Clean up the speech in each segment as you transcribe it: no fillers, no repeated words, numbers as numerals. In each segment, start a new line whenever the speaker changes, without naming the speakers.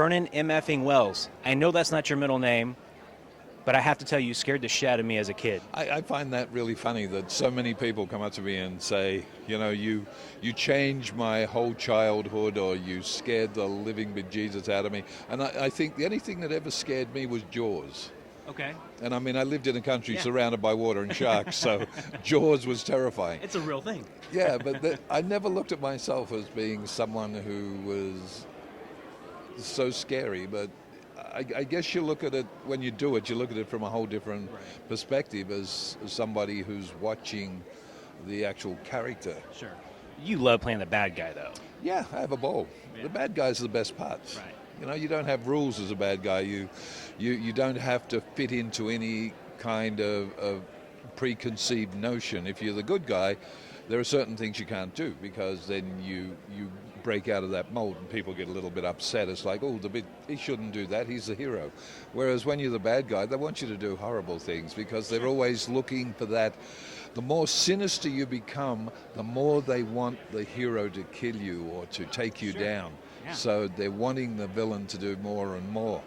Vernon MFing Wells. I know that's not your middle name, but I have to tell you, you scared the shit out of me as a kid.
I find that really funny that so many people come up to me and say, you changed my whole childhood, or you scared the living bejesus out of me. And I think the only thing that ever scared me was Jaws.
Okay.
And I mean, I lived in a country surrounded by water and sharks, so Jaws was terrifying.
It's a real thing.
Yeah, but I never looked at myself as being someone who was so scary, but I guess you look at it, when you do it, you look at it from a whole different perspective as somebody who's watching the actual character.
Sure. You love playing the bad guy, though.
Yeah, I have a ball. Yeah. The bad guys are the best parts.
Right.
You don't have rules as a bad guy. You don't have to fit into any kind of preconceived notion. If you're the good guy, there are certain things you can't do, because then you break out of that mold and people get a little bit upset. It's like, he shouldn't do that, he's the hero. Whereas when you're the bad guy, they want you to do horrible things, because they're always looking for that. The more sinister you become, the more they want the hero to kill you or to take you down. Yeah. So they're wanting the villain to do more and more.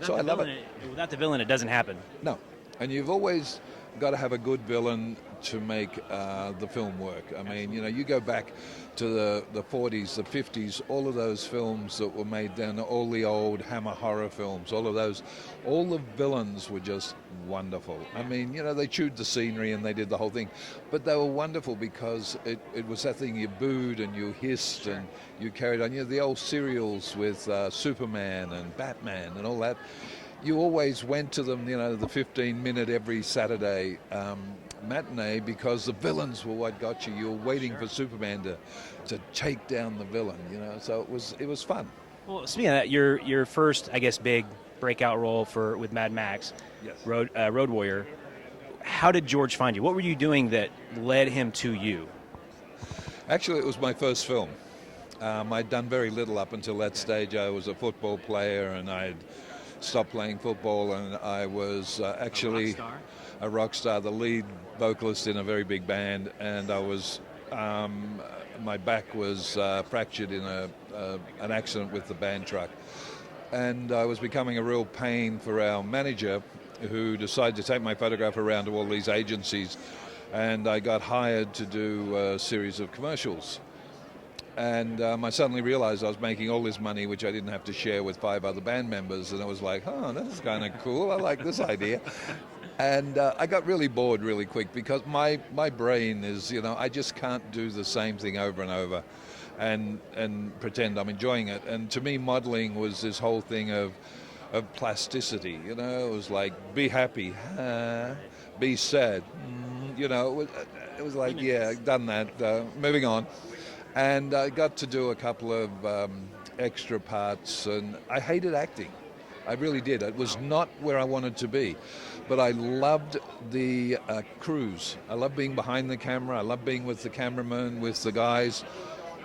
I love it. Without the villain, it doesn't happen.
No. And you've always got to have a good villain to make the film work. I mean, you go back to the 40s, the 50s, all of those films that were made then, all the old Hammer horror films, all the villains were just wonderful. I mean, they chewed the scenery and they did the whole thing, but they were wonderful because it was that thing you booed and you hissed and you carried on. The old serials with Superman and Batman and all that. You always went to them, the 15-minute every Saturday matinee, because the villains were what got you. You were waiting for Superman to take down the villain, So it was fun.
Well, speaking of that, your first, I guess, big breakout role with Mad Max,
yes.
Road Warrior. How did George find you? What were you doing that led him to you?
Actually, it was my first film. I'd done very little up until that stage. I was a football player, and I'd stopped playing football, and I was actually a rock star, the lead vocalist in a very big band, and I was my back was fractured in an accident with the band truck, and I was becoming a real pain for our manager, who decided to take my photograph around to all these agencies, and I got hired to do a series of commercials. And I suddenly realized I was making all this money, which I didn't have to share with 5 other band members. And I was like, that's kind of cool. I like this idea. And I got really bored really quick, because my brain is, I just can't do the same thing over and over and pretend I'm enjoying it. And to me, modeling was this whole thing of plasticity. It was like, be happy, be sad. It was like, yeah, done that, moving on. And I got to do a couple of extra parts, and I hated acting. I really did. It was not where I wanted to be. But I loved the crews. I loved being behind the camera. I loved being with the cameraman, with the guys.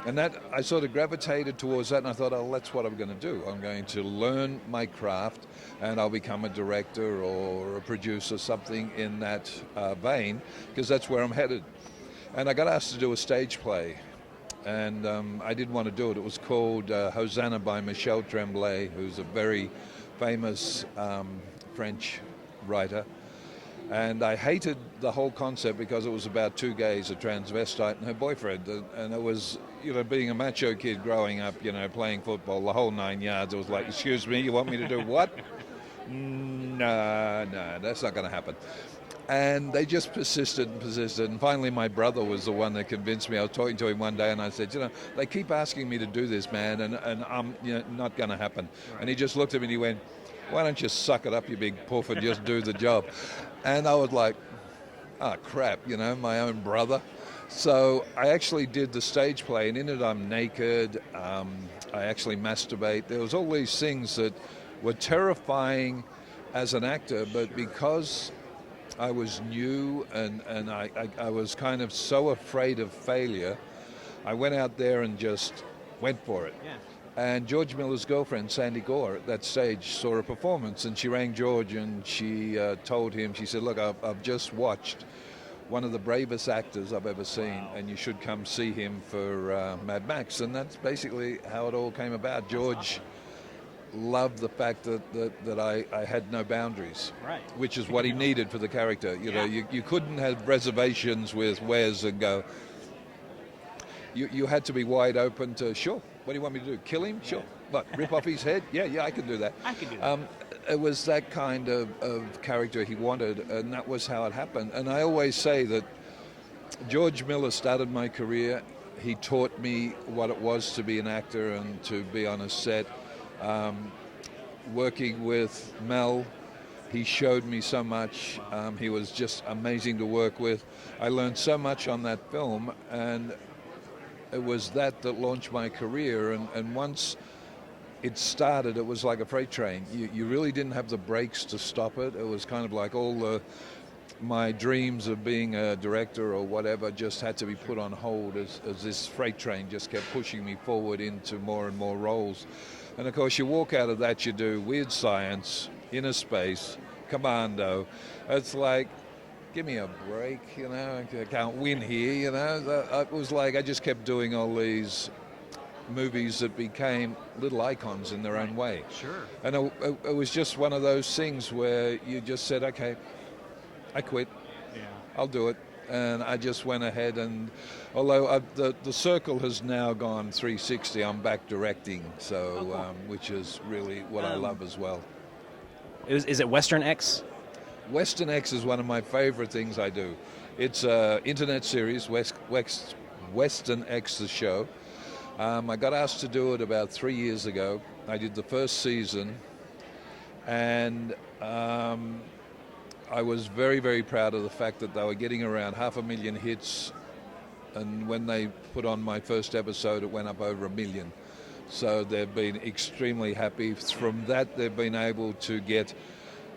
And that, I sort of gravitated towards that, and I thought, that's what I'm going to do. I'm going to learn my craft, and I'll become a director or a producer, something in that vein, because that's where I'm headed. And I got asked to do a stage play. And I didn't want to do it. It was called Hosanna by Michel Tremblay, who's a very famous French writer. And I hated the whole concept because it was about 2 gays, a transvestite and her boyfriend. And it was, being a macho kid growing up, playing football, the whole 9 yards. It was like, excuse me, you want me to do what? No, that's not going to happen. And they just persisted and persisted. And finally, my brother was the one that convinced me. I was talking to him one day, and I said, they keep asking me to do this, man, and I'm not going to happen. Right. And he just looked at me and he went, why don't you suck it up, you big poof, and just do the job? And I was like, crap, my own brother. So I actually did the stage play, and in it I'm naked. I actually masturbate. There was all these things that were terrifying as an actor, but because I was new and I was kind of so afraid of failure, I went out there and just went for it.
Yeah.
And George Miller's girlfriend, Sandy Gore, at that stage saw a performance, and she rang George and she told him, she said, look, I've just watched one of the bravest actors I've ever seen, and you should come see him for Mad Max. And that's basically how it all came about. George loved the fact that I had no boundaries,
Right.
which is what he needed for the character. You know, you couldn't have reservations with Wes and go. You had to be wide open to, sure, what do you want me to do? Kill him? Sure. What, rip off his head? Yeah, I can do that.
I can do that.
It was that kind of character he wanted, and that was how it happened. And I always say that George Miller started my career. He taught me what it was to be an actor and to be on a set. Working with Mel, he showed me so much. He was just amazing to work with. I learned so much on that film, and it was that launched my career. And once it started, it was like a freight train. You really didn't have the brakes to stop it. It was kind of like my dreams of being a director or whatever just had to be put on hold as this freight train just kept pushing me forward into more and more roles. And of course, you walk out of that, you do Weird Science, Inner Space, Commando. It's like, give me a break, you know, I can't win here, you know. It was like I just kept doing all these movies that became little icons in their own way.
Sure.
And it was just one of those things where you just said, okay, I quit.
Yeah.
I'll do it. And I just went ahead, and although the circle has now gone 360, I'm back directing, so
cool.
Which is really what I love as well.
Is it Western X?
Western X is one of my favorite things I do. It's an internet series, Western X the show. I got asked to do it about 3 years ago. I did the first season, and I was very, very proud of the fact that they were getting around 500,000 hits, and when they put on my first episode, it went up over 1 million. So they've been extremely happy. From that, they've been able to get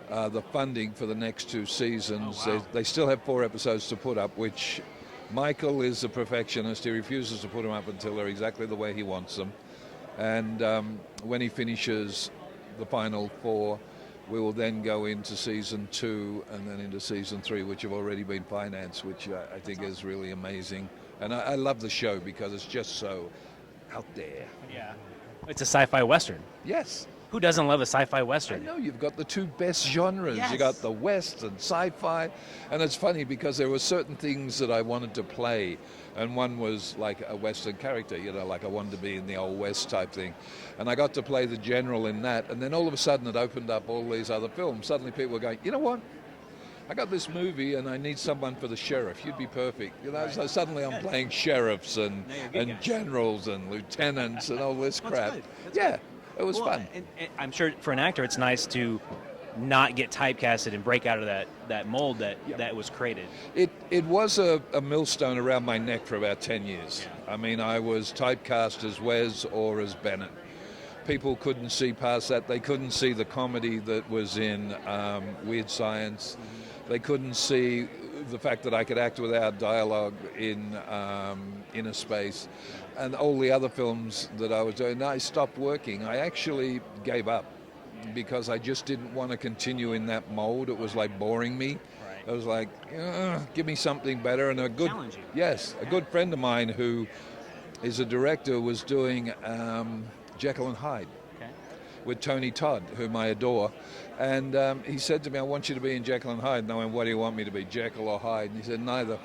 the funding for the next 2 seasons.
Oh, wow.
They still have 4 episodes to put up, which Michael is a perfectionist. He refuses to put them up until they're exactly the way he wants them. And when he finishes the final 4, we will then go into season 2 and then into season 3, which have already been financed, which I think is really amazing. And I love the show because it's just so out there.
Yeah. It's a sci-fi Western.
Yes.
Who doesn't love a sci-fi
I
Western?
know, you've got the 2 best genres.
Yes.
You got the West and sci-fi. And it's funny because there were certain things that I wanted to play. And one was like a Western character, you know, like I wanted to be in the old West type thing. And I got to play the general in that. And then all of a sudden it opened up all these other films. Suddenly people were going, you know what? I got this movie and I need someone for the sheriff. You'd be perfect. You know,
Right.
so suddenly I'm playing sheriffs and
Now you're good guys.
generals and lieutenants and all this
Well,
crap.
that's good. That's
Yeah, it was
Well,
fun.
and I'm sure for an actor, it's nice to not get typecasted and break out of that mold that was created.
It was a millstone around my neck for about 10 years. I mean, I was typecast as Wes or as Bennett. People couldn't see past that. They couldn't see the comedy that was in Weird Science. They couldn't see the fact that I could act without dialogue in Inner Space. And all the other films that I was doing. I stopped working. I actually gave up because I just didn't want to continue in that mold. It was like boring me.
Right.
I was like, give me something better. And a good,
Challenge you.
yes, a good friend of mine who is a director was doing Jekyll and Hyde
Okay.
with Tony Todd, whom I adore. And he said to me, I want you to be in Jekyll and Hyde. And I went, what do you want me to be, Jekyll or Hyde? And he said, neither.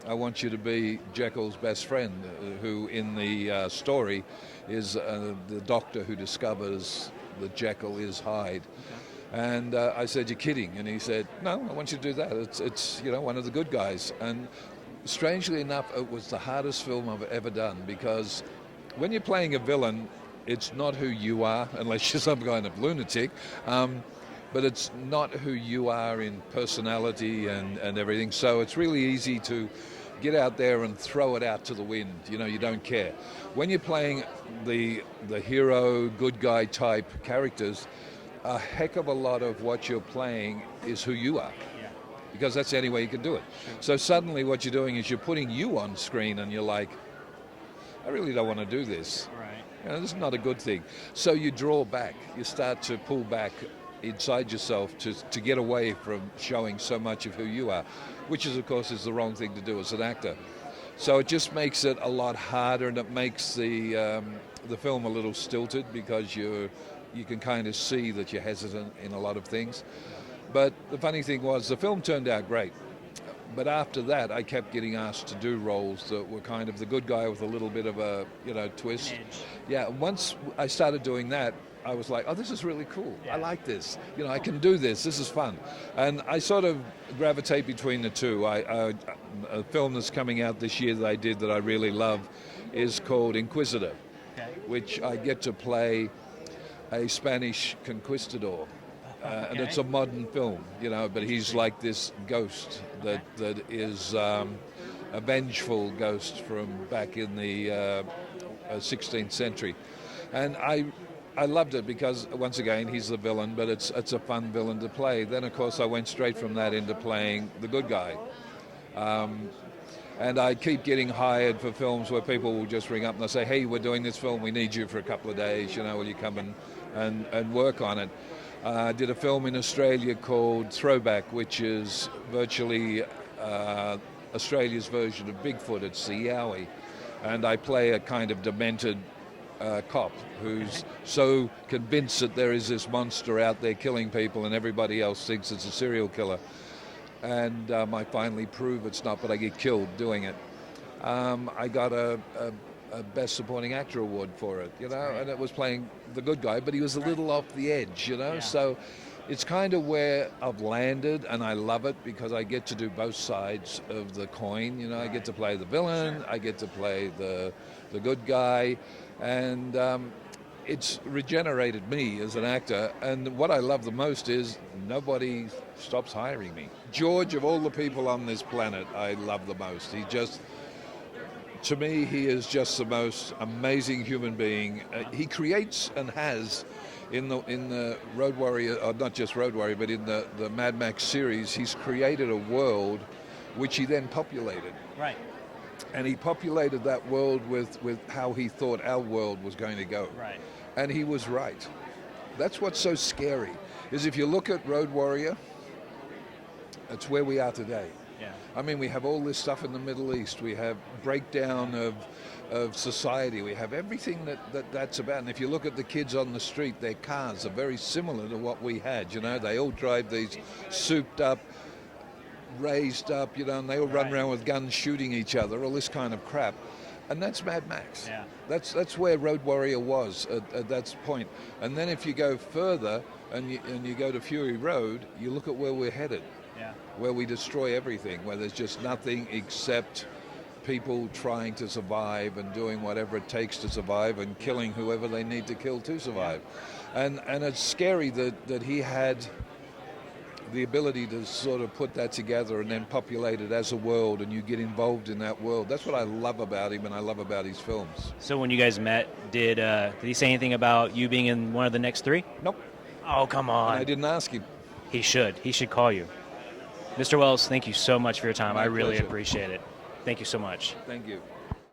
I want you to be Jekyll's best friend, who in the story is the doctor who discovers that Jekyll is Hyde. Okay. And I said, you're kidding. And he said, no, I want you to do that. It's you know, one of the good guys. And strangely enough, it was the hardest film I've ever done, because when you're playing a villain, it's not who you are, unless you're some kind of lunatic. But it's not who you are in personality and everything. So it's really easy to get out there and throw it out to the wind. You know, you don't care. When you're playing the hero, good guy type characters, a heck of a lot of what you're playing is who you are.
Yeah.
Because that's the only way you can do it. So suddenly what you're doing is you're putting you on screen and you're like, I really don't want to do this.
Right.
You know, this is not a good thing. So you draw back. You start to pull back inside yourself to get away from showing so much of who you are, which is, of course, is the wrong thing to do as an actor. So it just makes it a lot harder, and it makes the film a little stilted, because you're you can kind of see that you're hesitant in a lot of things. But the funny thing was, the film turned out great. But after that, I kept getting asked to do roles that were kind of the good guy with a little bit of a, twist. Yeah, once I started doing that, I was like, oh, this is really cool. I like this. I can do this. This is fun. And I sort of gravitate between the two. A film that's coming out this year that I did that I really love is called Inquisitor, which I get to play a Spanish conquistador. And it's a modern film, but he's like this ghost that is a vengeful ghost from back in the 16th century. And I loved it because, once again, he's the villain, but it's a fun villain to play. Then, of course, I went straight from that into playing the good guy. And I keep getting hired for films where people will just ring up and they'll say, hey, we're doing this film, we need you for a couple of days, will you come and work on it? I did a film in Australia called Throwback, which is virtually Australia's version of Bigfoot. It's the Yowie. And I play a kind of demented cop who's so convinced that there is this monster out there killing people and everybody else thinks it's a serial killer. And I finally prove it's not, but I get killed doing it. I got a Best Supporting Actor award for it, and it was playing the good guy, but he was a little off the edge, so it's kind of where I've landed, and I love it because I get to do both sides of the coin, I get to play the villain, I get to play the good guy, and it's regenerated me as an actor, and what I love the most is nobody stops hiring me. George, of all the people on this planet, I love the most. To me, he is just the most amazing human being. He creates and has, in the Road Warrior, or not just Road Warrior, but in the Mad Max series, he's created a world which he then populated.
Right.
And he populated that world with how he thought our world was going to go.
Right.
And he was right. That's what's so scary, is if you look at Road Warrior, it's where we are today.
Yeah.
I mean, we have all this stuff in the Middle East. We have breakdown of society. We have everything that's about. And if you look at the kids on the street, their cars are very similar to what we had. They all drive these souped up, raised up, and they all run around with guns shooting each other, all this kind of crap. And that's Mad Max.
Yeah.
That's where Road Warrior was at that point. And then if you go further and you go to Fury Road, you look at where we're headed.
Yeah.
Where we destroy everything, where there's just nothing except people trying to survive and doing whatever it takes to survive and killing whoever they need to kill to survive. And it's scary that he had the ability to sort of put that together and then populate it as a world, and you get involved in that world. That's what I love about him, and I love about his films.
So when you guys met, did he say anything about you being in one of the next three?
Nope.
Oh, come on.
And I didn't ask him.
He should call you. Mr. Wells, thank you so much for your time.
My
I really
pleasure.
appreciate it. Thank you so much.
Thank you.